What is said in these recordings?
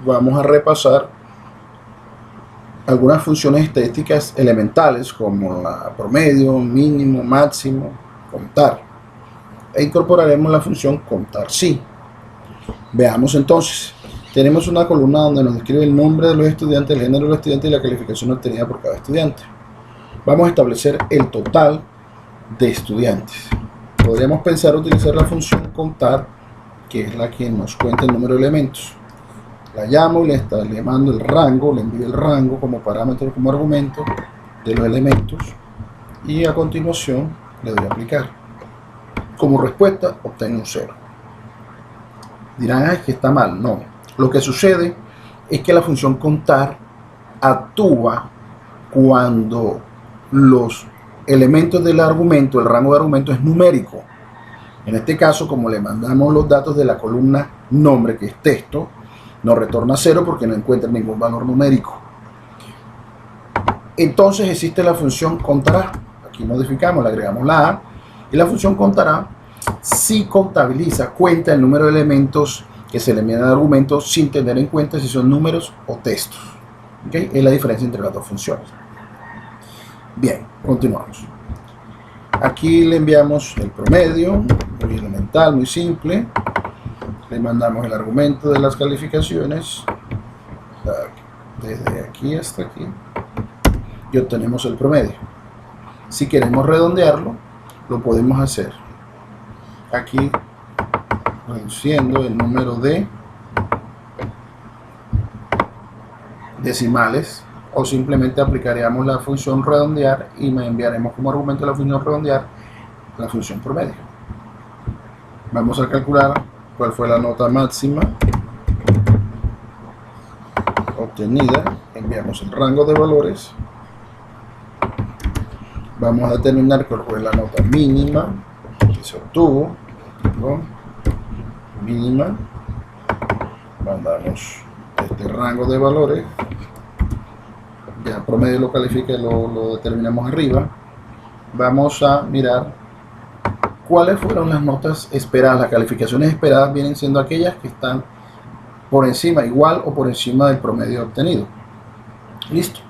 vamos a repasar algunas funciones estadísticas elementales como la promedio, mínimo, máximo, contar. E incorporaremos la función contar sí. Veamos entonces. Tenemos una columna donde nos describe el nombre de los estudiantes, el género de los estudiantes y la calificación obtenida por cada estudiante. Vamos a establecer el total de estudiantes. Podríamos pensar utilizar la función contar, que es la que nos cuenta el número de elementos. La llamo y le mando el rango, le envío el rango como parámetro, como argumento de los elementos, y a continuación le doy a aplicar. Como respuesta obtengo un 0. Dirán, ay, que está mal. No. Lo que sucede es que la función contar actúa cuando los elementos del argumento, el rango de argumento es numérico. En este caso, como le mandamos los datos de la columna nombre, que es texto, nos retorna 0 porque no encuentra ningún valor numérico. Entonces existe la función contará. Aquí modificamos, le agregamos la A, y la función contará si contabiliza, cuenta el número de elementos que se le envían al argumento sin tener en cuenta si son números o textos. ¿Okay? Es la diferencia entre las dos funciones. Bien, continuamos. Aquí le enviamos el promedio, muy elemental, muy simple. Le mandamos el argumento de las calificaciones desde aquí hasta aquí y obtenemos el promedio. Si queremos redondearlo, lo podemos hacer aquí reduciendo el número de decimales, o simplemente aplicaríamos la función redondear y me enviaremos como argumento de la función redondear la función promedio. Vamos a calcular cuál fue la nota máxima obtenida. Enviamos el rango de valores. Vamos a determinar cuál fue la nota mínima que se obtuvo. Mínima. Mandamos este rango de valores. Ya promedio lo califica, lo determinamos arriba. Vamos a mirar cuáles fueron las notas esperadas. Las calificaciones esperadas vienen siendo aquellas que están por encima, igual o por encima del promedio obtenido. Listo.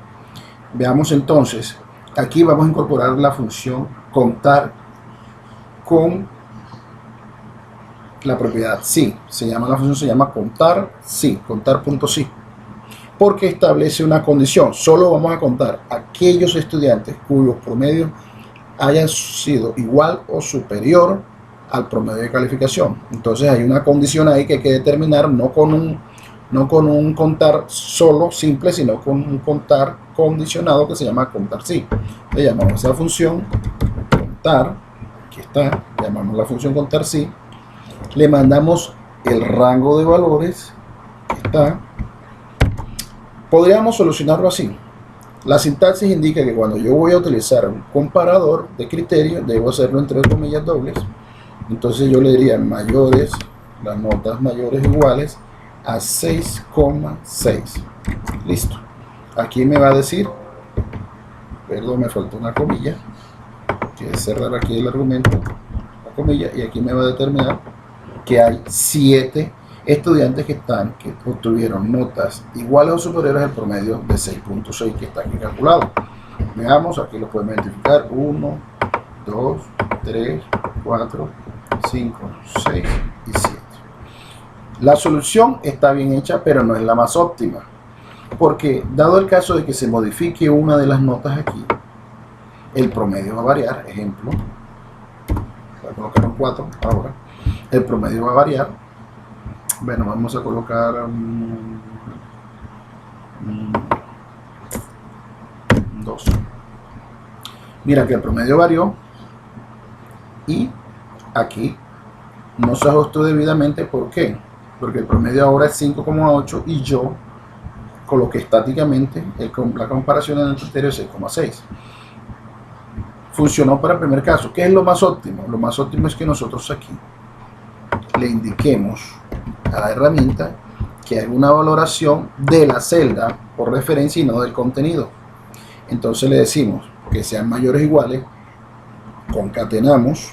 Veamos entonces. Aquí vamos a incorporar la función contar con la propiedad sí. La función se llama contar sí, contar.sí. Porque establece una condición. Solo vamos a contar aquellos estudiantes cuyos promedios hayan sido igual o superior al promedio de calificación. Entonces hay una condición ahí que hay que determinar, no con un contar solo simple, sino con un contar condicionado que se llama contar sí. Le llamamos a esa función contar, aquí está, llamamos la función contar sí, le mandamos el rango de valores, aquí está. Podríamos solucionarlo así. La sintaxis indica que cuando yo voy a utilizar un comparador de criterio, debo hacerlo entre comillas dobles. Entonces yo le diría mayores, las notas mayores iguales a 6,6. Listo. Aquí me va a decir, perdón, me faltó una comilla, que es cerrar aquí el argumento, la comilla, y aquí me va a determinar que hay 7 estudiantes que obtuvieron notas iguales o superiores al promedio de 6.6 que está aquí calculado. Veamos, aquí lo podemos identificar: 1, 2, 3, 4, 5, 6 y 7. La solución está bien hecha, pero no es la más óptima, porque dado el caso de que se modifique una de las notas aquí, el promedio va a variar. Ejemplo, voy a colocar un 4 ahora, el promedio va a variar. Bueno, vamos a colocar 2. Mira que el promedio varió y aquí no se ajustó debidamente. ¿Por qué? Porque el promedio ahora es 5,8 y yo coloqué estáticamente la comparación en el criterio 6,6. Funcionó para el primer caso. ¿Qué es lo más óptimo? Lo más óptimo es que nosotros aquí le indiquemos a la herramienta que hay una valoración de la celda por referencia y no del contenido. Entonces le decimos que sean mayores o iguales, concatenamos,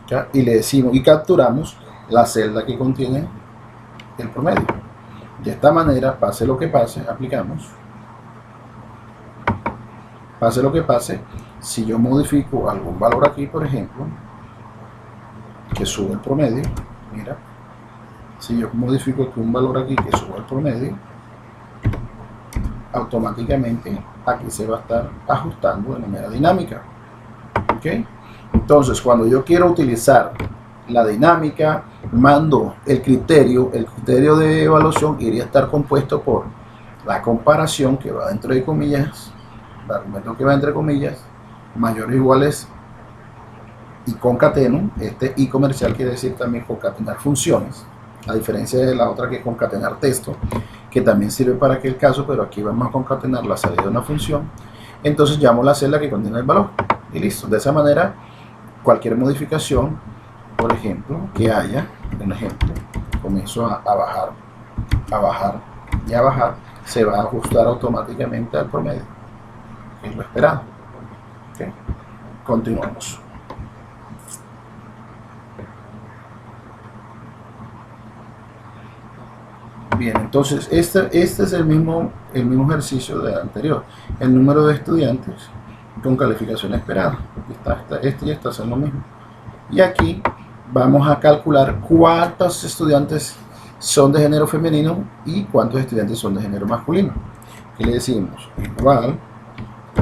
¿ya? Y le decimos y capturamos la celda que contiene el promedio. De esta manera, pase lo que pase, aplicamos. Pase lo que pase, si yo modifico algún valor aquí, por ejemplo, que sube el promedio, mira, si yo modifico aquí un valor aquí que suba el promedio, automáticamente aquí se va a estar ajustando de manera dinámica. ¿Ok? Entonces, cuando yo quiero utilizar la dinámica, mando el criterio de evaluación iría a estar compuesto por la comparación que va dentro de comillas, el argumento que va entre comillas, mayores o iguales y concateno. Este y comercial quiere decir también concatenar funciones, a diferencia de la otra que es concatenar texto, que también sirve para aquel caso, pero aquí vamos a concatenar la salida de una función. Entonces llamo la celda que contiene el valor y listo. De esa manera, cualquier modificación, por ejemplo, que haya, un ejemplo, comienzo a bajar, a bajar y a bajar, se va a ajustar automáticamente al promedio, que es lo esperado. ¿Okay? Continuamos. Bien, entonces este es el mismo ejercicio del anterior. El número de estudiantes con calificación esperada. Este ya está haciendo lo mismo. Y aquí vamos a calcular cuántos estudiantes son de género femenino y cuántos estudiantes son de género masculino. ¿Qué le decimos? Igual,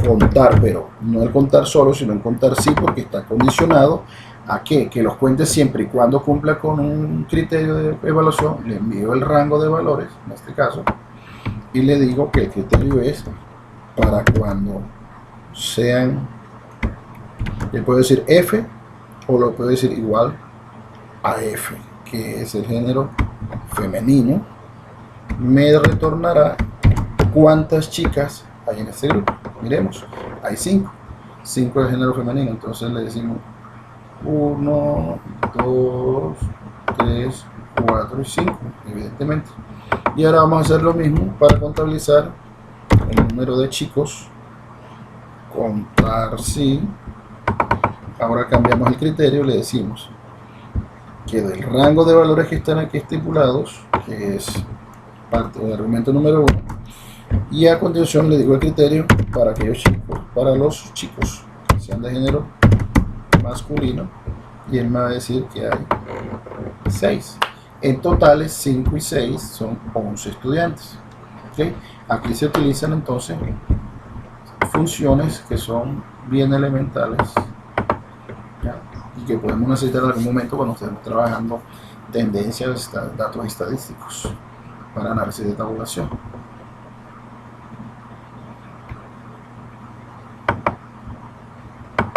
contar, pero no el contar solo, sino el contar sí, porque está condicionado a que los cuente siempre y cuando cumpla con un criterio de evaluación. Le envío el rango de valores, en este caso, y le digo que el criterio es para cuando sean, le puedo decir F, o lo puedo decir igual a F, que es el género femenino. Me retornará cuántas chicas hay en este grupo. Miremos, hay 5 de género femenino, entonces le decimos 1, 2, 3, 4 y 5, evidentemente. Y ahora vamos a hacer lo mismo para contabilizar el número de chicos. Contar sí. Ahora cambiamos el criterio, le decimos que del rango de valores que están aquí estipulados, que es parte del argumento número 1, y a continuación le digo el criterio para aquellos chicos, para los chicos que sean de género masculino, y él me va a decir que hay 6. En totales 5 y 6 son 11 estudiantes. ¿Okay? Aquí se utilizan entonces funciones que son bien elementales, ¿ya? Y que podemos necesitar en algún momento cuando estemos trabajando tendencias, datos estadísticos para análisis de tabulación.